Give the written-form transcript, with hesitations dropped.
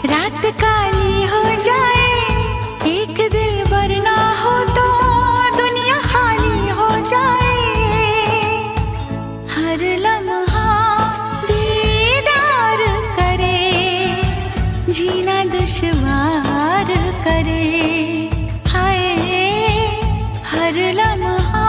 रात काली हो जाए, एक दिल वरना हो तो दुनिया खाली हो जाए। हर लम्हा दीदार करे, जीना दुश्वार करे। हाय हर लम्हा